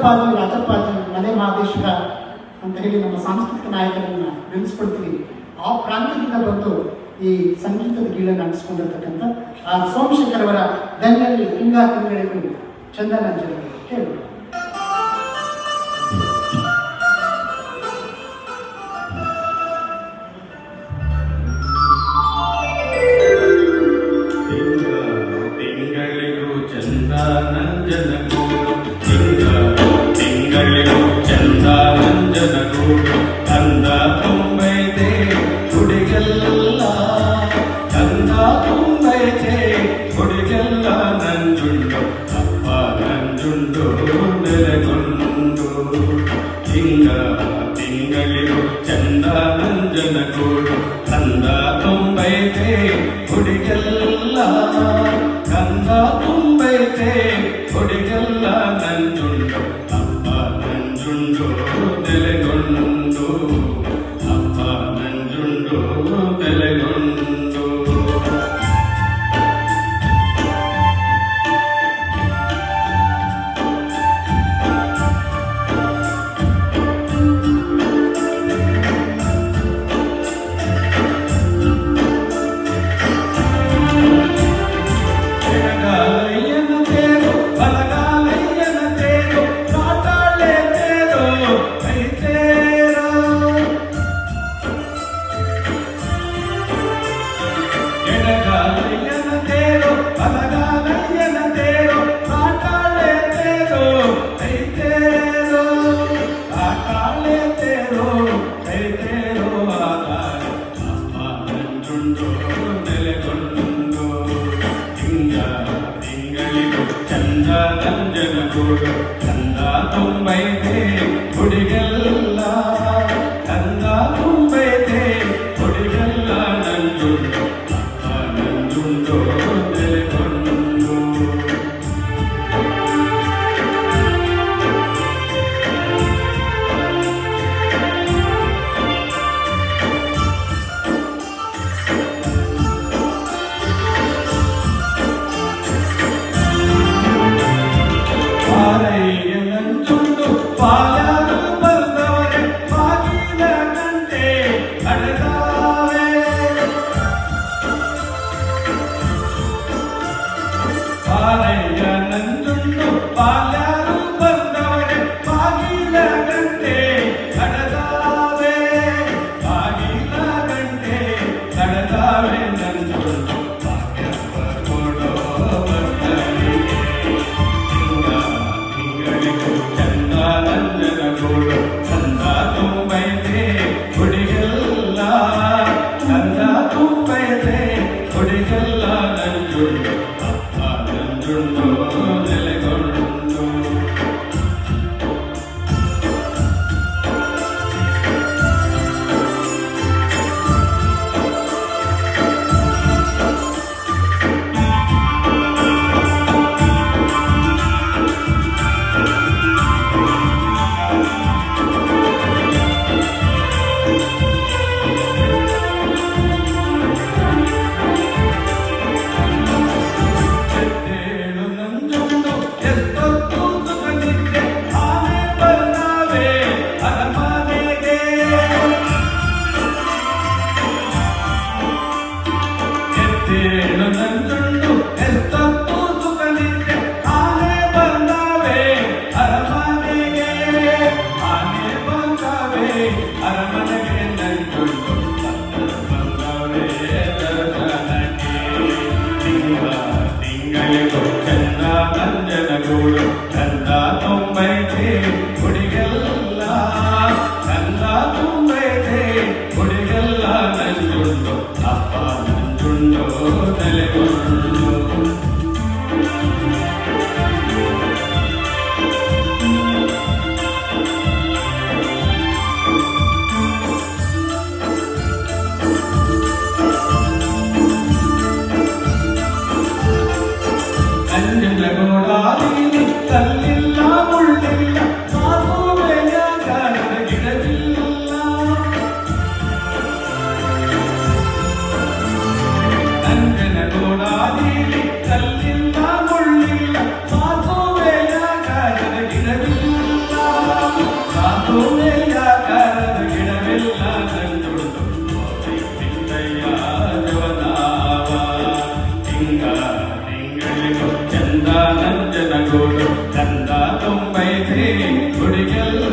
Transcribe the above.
ಮಲ್ಲಪ್ಪಾಜಿ, ರಾಜಪ್ಪಾಜಿ, ಮಲೆ ಮಹದೇಶ್ವರ ಅಂತ ಹೇಳಿ ನಮ್ಮ ಸಾಂಸ್ಕೃತಿಕ ನಾಯಕರನ್ನ ನೆನೆಸ್ಕೊಳ್ತೀವಿ. ಆ ಪ್ರಾಂತ್ಯದಿಂದ ಬಂದು ಈ ಸಂಗೀತದ ಗೀಳನ್ನು ನಡೆಸ್ಕೊಂಡಿರ್ತಕ್ಕಂಥ ಆ ಸೋಮಶೇಖರ್ ಅವರ ದನಿಯಲ್ಲಿ ಹಿಂಗಾ ತಿಂಗಳಿಗೂ ಚಂದನಂಜಲಿ ಕೇಳಿ. ತಿಂಗಳಿಗೂ ಚಂದನಂಜನ ಗೂಡು ಕಂದ ತುಂಬೈತೆ ಹುಡುಗೆಲ್ಲ, ಕಂದ ತುಂಬೈತೆ ಹುಡುಗೆಲ್ಲ ನಂಜುಂಡು ಅಪ್ಪ ನಂಜುಂಡು ನೆಲೆಗೊಂಡು. ತಿಂಗಳಿಗೂ ಚಂದನಂಜನ ಗೂಡು ಕಂದ ತುಂಬೈತೆ ಹುಡುಗೆಲ್ಲ, ಕಂದ ತುಂಬೈತೆ ಹುಡುಗೆಲ್ಲ ನಂಜುಂಡು ಅಪ್ಪ ನಂಜುಂಡು ನೆಲೆಗೊಂಡು, ಅಪ್ಪ ನಂಜುಂಡು ನೆಲೆಗೊಂಡು. ಚಂದನಂಜನ ಗೂಡು ಕಂದ ತುಂಬೈತೆ ಹುಡುಗೆಲ್ಲ, ಕಂದ ತುಂಬೈತೆ ಹುಡುಗೆಲ್ಲ ನಂಜುಂಡು ಅಪ್ಪ ನಂಜುಂಡು ನೆಲೆಗೊಂಡು. ಪಾಲರು ಬಂದವರೆ ಬಾಗಿಲ ಗಂಟೆ ಅಡಗಾವೆ, ಪಾಲಯ್ಯ ನಂಜುಂಡು ಪಾಲರು ಬಂದವರೆ ಬಾಗಿಲ ಗಂಟೆ ಅಡಗಾವೆ, ಬಾಗಿಲ ಗಂಟೆ ಅಡಗಾವೆ ನಂಜುಂಡು ಭಾಗ್ಯವ ಕೊಡೋ ಭಕ್ತರಿಗೆ. ತಿಂಗಳಿಗೂ ಚಂದನಂಜನ ಗೂಡು ಕಂದ ತುಂಬೈತೆ ಹುಡುಗೆಲ್ಲ, ಕಂದ ತುಂಬೈತೆ ಹುಡುಗೆಲ್ಲ ನಂಜುಂಡು ಅಪ್ಪ ನಂಜುಂಡು ನೆಲೆಗೊಂಡು. ನಂಜುಂಡು ಎಷ್ಟೊತ್ತು ಸುಖನಿದ್ದೆ ಆನೆ ಬಂದಾವೆ ಅರಮನೆಗೆ, ಆನೆ ಬಂದಾವೆ ಅರಮನೆಗೆ ನಂಜುಂಡು ಬಂದವರೇ ದರ್ಶನಕ್ಕೆ. ತಿಂಗಳಿಗೂ ಚಂದನಂಜನ ಗೂಡು ಕಂದ ತುಂಬೈತೆ ಹುಡುಗೆಲ್ಲ, ಕಂದ ತುಂಬೈತೆ ಹುಡುಗೆಲ್ಲ ನಂಜುಂಡು ಅಪ್ಪ ನಂಜುಂಡು ನೆಲೆಗೊಂಡು. ನಂಜನಗೂಡಾದಿಲಿ ಕಲ್ಲಿಲ್ಲ ಮುಳ್ಳಿಲ್ಲ ಸಾಸುವೆಯ ಗಾನದ ಗಿಡವಿಲ್ಲ, ನಂಜನಗೂಡಾದಿ ಗುಡಿಗೆಲ್ಲ